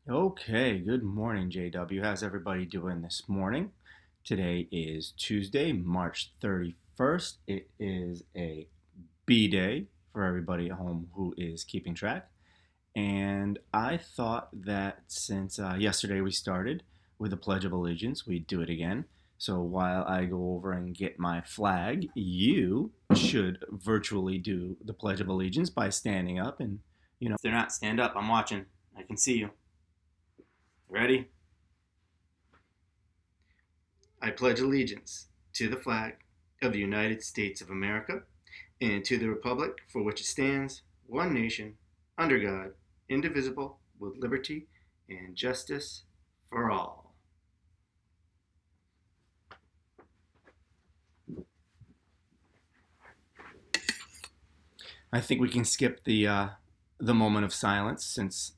Okay, good morning, JW. How's everybody doing this morning? Today is Tuesday, March 31st. It is a B day for everybody at home who is keeping track. And I thought that since yesterday we started with the Pledge of Allegiance, we'd do it again. So while I go over and get my flag, you should virtually do the Pledge of Allegiance by standing up. And, if they're not, stand up. I'm watching. I can see you. Ready? I pledge allegiance to the flag of the United States of America and to the republic for which it stands, one nation, under God, indivisible, with liberty and justice for all. I think we can skip the moment of silence since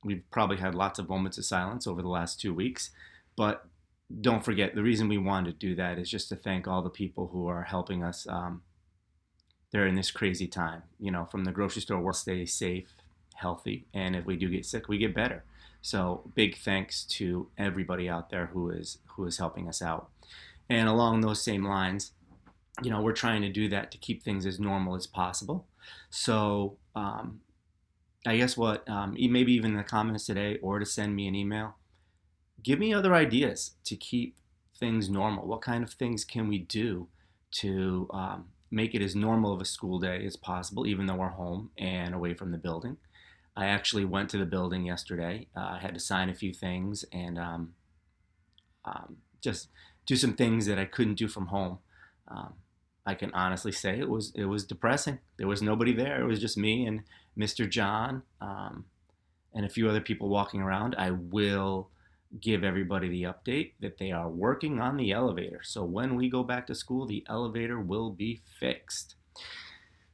we've probably had lots of moments of silence over the last 2 weeks. But don't forget, the reason we wanted to do that is just to thank all the people who are helping us during this crazy time. From the grocery store, we'll stay safe, healthy, and if we do get sick, we get better. So big thanks to everybody out there who is helping us out. And along those same lines, we're trying to do that to keep things as normal as possible. So I guess what, maybe even in the comments today, or to send me an email, give me other ideas to keep things normal. What kind of things can we do to make it as normal of a school day as possible, even though we're home and away from the building? I actually went to the building yesterday. I had to sign a few things and just do some things that I couldn't do from home. Um, I can honestly say it was depressing. There was nobody there. It was just me and Mr. John and a few other people walking around. I will give everybody the update that they are working on the elevator. So when we go back to school, the elevator will be fixed.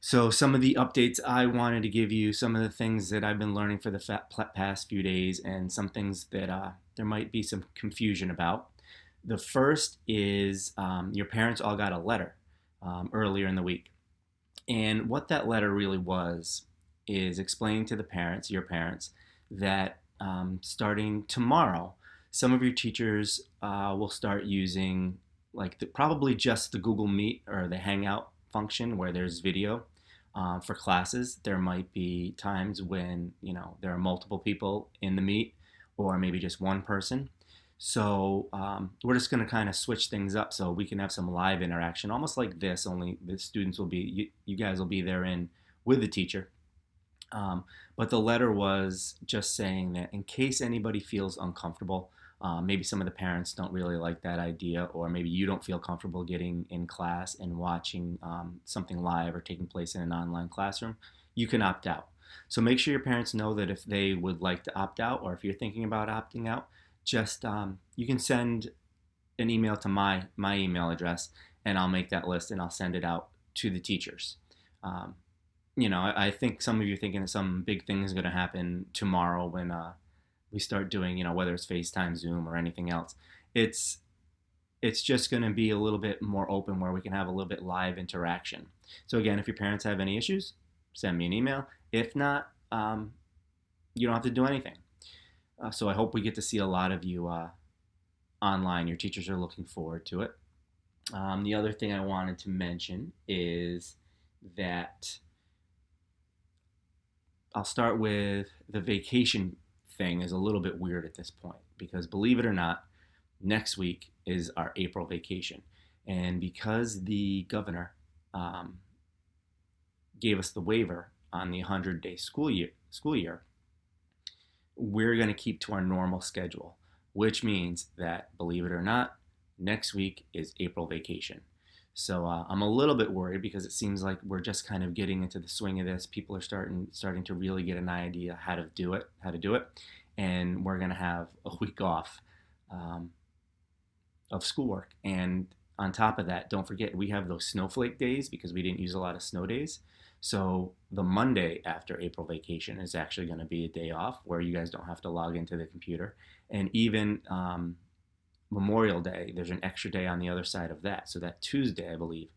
So some of the updates I wanted to give you, some of the things that I've been learning for the past few days, and some things that there might be some confusion about. The first is your parents all got a letter earlier in the week. And what that letter really was is explaining to the parents, your parents, that starting tomorrow, some of your teachers will start using probably just the Google Meet or the Hangout function where there's video for classes. There might be times when there are multiple people in the Meet, or maybe just one person. So we're just going to kind of switch things up so we can have some live interaction, almost like this. Only the students will be, you guys will be there in with the teacher. But the letter was just saying that in case anybody feels uncomfortable, maybe some of the parents don't really like that idea, or maybe you don't feel comfortable getting in class and watching something live or taking place in an online classroom, you can opt out. So make sure your parents know that if they would like to opt out, or if you're thinking about opting out, just you can send an email to my email address, and I'll make that list and I'll send it out to the teachers. Um, I think some of you are thinking that some big thing is going to happen tomorrow when we start doing, whether it's FaceTime, Zoom, or anything else. It's it's just going to be a little bit more open where we can have a little bit live interaction. So again, if your parents have any issues, send me an email. If not, you don't have to do anything. So I hope we get to see a lot of you online. Your teachers are looking forward to it. The other thing I wanted to mention is that I'll start with the vacation thing is a little bit weird at this point because believe it or not, next week is our April vacation. And because the governor um, gave us the waiver on the 100-day school year, we're going to keep to our normal schedule, which means that, believe it or not, next week is April vacation. So I'm a little bit worried because it seems like we're just kind of getting into the swing of this. People are starting to really get an idea how to do it, and we're gonna have a week off um, of schoolwork. And on top of that, don't forget we have those snowflake days because we didn't use a lot of snow days. So the Monday after April vacation is actually going to be a day off where you guys don't have to log into the computer, and even Memorial Day, there's an extra day on the other side of that. So that Tuesday, I believe,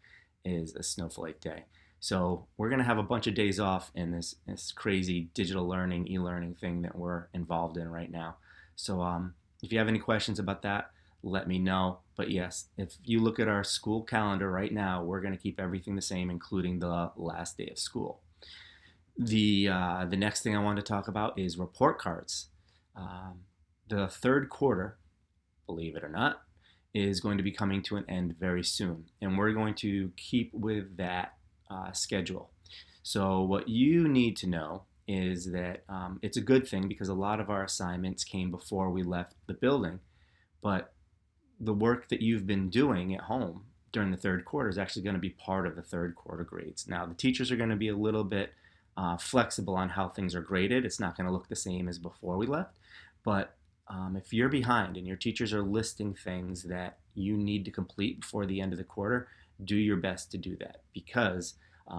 is a snowflake day. So we're going to have a bunch of days off in this crazy digital learning, e-learning thing that we're involved in right now. So if you have any questions about that, let me know. But yes, if you look at our school calendar right now, we're going to keep everything the same, including the last day of school. The next thing I want to talk about is report cards. Um, the third quarter, believe it or not, is going to be coming to an end very soon, and we're going to keep with that schedule. So what you need to know is that it's a good thing because a lot of our assignments came before we left the building, but the work that you've been doing at home during the third quarter is actually going to be part of the third quarter grades. Now, the teachers are going to be a little bit flexible on how things are graded. It's not going to look the same as before we left. But if you're behind and your teachers are listing things that you need to complete before the end of the quarter, do your best to do that because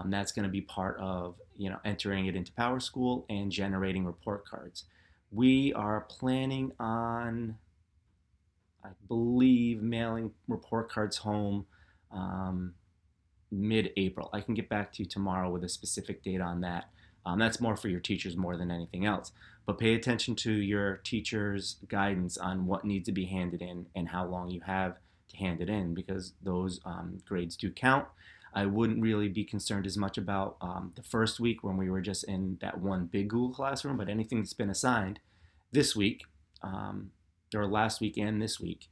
that's going to be part of entering it into PowerSchool and generating report cards. We are planning on, I believe, mailing report cards home um, mid-April. I can get back to you tomorrow with a specific date on that. That's more for your teachers more than anything else. But pay attention to your teacher's guidance on what needs to be handed in and how long you have to hand it in because those grades do count. I wouldn't really be concerned as much about the first week when we were just in that one big Google Classroom, but anything that's been assigned this week um, or last week and this week,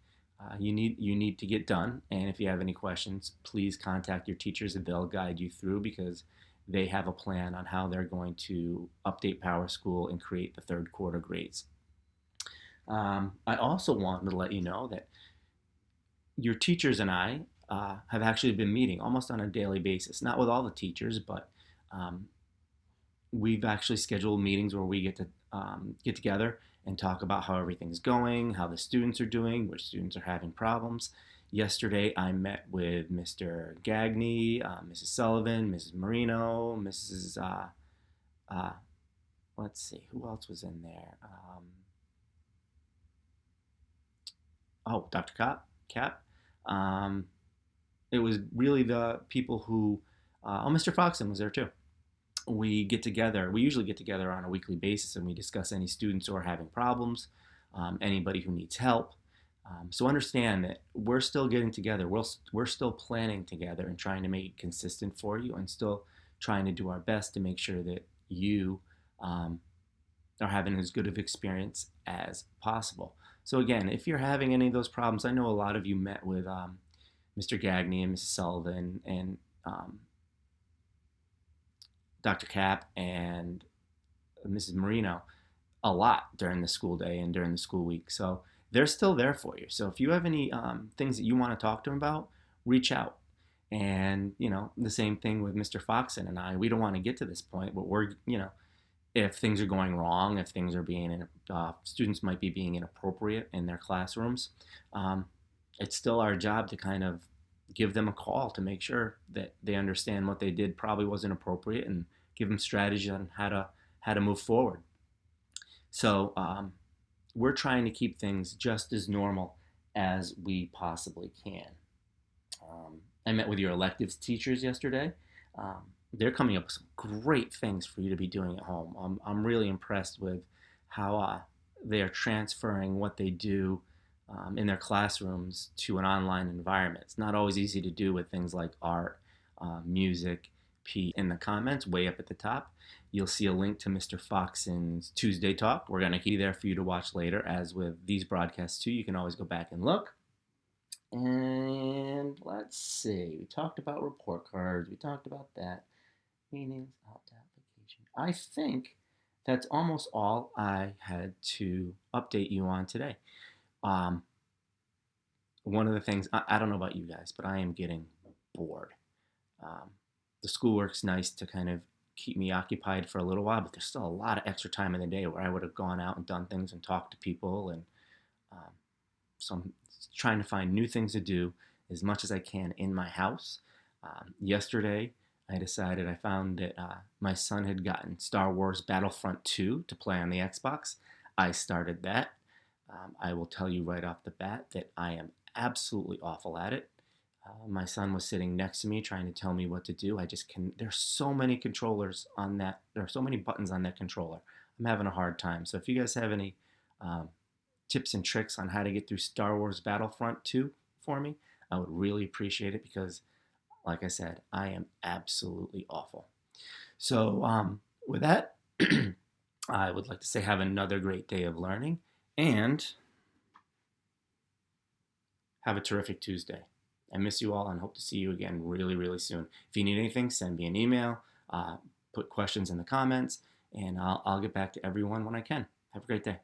you need to get done. And if you have any questions, please contact your teachers and they'll guide you through because they have a plan on how they're going to update PowerSchool and create the third quarter grades. I also wanted to let you know that your teachers and I have actually been meeting almost on a daily basis. Not with all the teachers, but um, we've actually scheduled meetings where we get to get together and talk about how everything's going, how the students are doing, which students are having problems. Yesterday, I met with Mr. Gagney, Mrs. Sullivan, Mrs. Marino, Mrs. Uh, let's see, who else was in there? Oh, Dr. Cap. Um, it was really the people who, Mr. Foxen was there too. We usually get together on a weekly basis and we discuss any students who are having problems, anybody who needs help. So understand that we're still getting together. We're still planning together and trying to make it consistent for you and still trying to do our best to make sure that you um, are having as good of experience as possible. So again, if you're having any of those problems, I know a lot of you met with Mr. Gagney and Mrs. Sullivan and Dr. Cap and Mrs. Marino a lot during the school day and during the school week. So they're still there for you. So if you have any things that you want to talk to them about, reach out. And, the same thing with Mr. Foxen and I. We don't want to get to this point, but if things are going wrong, if things are students might be being inappropriate in their classrooms, it's still our job to kind of give them a call to make sure that they understand what they did probably wasn't appropriate and give them strategy on how to move forward. So we're trying to keep things just as normal as we possibly can. I met with your electives teachers yesterday. They're coming up with some great things for you to be doing at home. I'm really impressed with how they are transferring what they do in their classrooms to an online environment. It's not always easy to do with things like art, music. In the comments, way up at the top, you'll see a link to Mr. Foxen's Tuesday Talk. We're going to be there for you to watch later, as with these broadcasts too. You can always go back and look. And let's see, we talked about report cards. We talked about that. Meetings, opt application. I think that's almost all I had to update you on today. One of the things, I don't know about you guys, but I am getting bored. The schoolwork's nice to kind of keep me occupied for a little while, but there's still a lot of extra time in the day where I would have gone out and done things and talked to people. And so I'm trying to find new things to do as much as I can in my house. Yesterday, I found that my son had gotten Star Wars Battlefront 2 to play on the Xbox. I started that. I will tell you right off the bat that I am absolutely awful at it. My son was sitting next to me trying to tell me what to do. I just can. There's so many controllers on that. There are so many buttons on that controller. I'm having a hard time. So if you guys have any um, tips and tricks on how to get through Star Wars Battlefront 2 for me, I would really appreciate it because, like I said, I am absolutely awful. So with that, I would like to say have another great day of learning and have a terrific Tuesday. I miss you all and hope to see you again really, really soon. If you need anything, send me an email, put questions in the comments, and I'll get back to everyone when I can. Have a great day.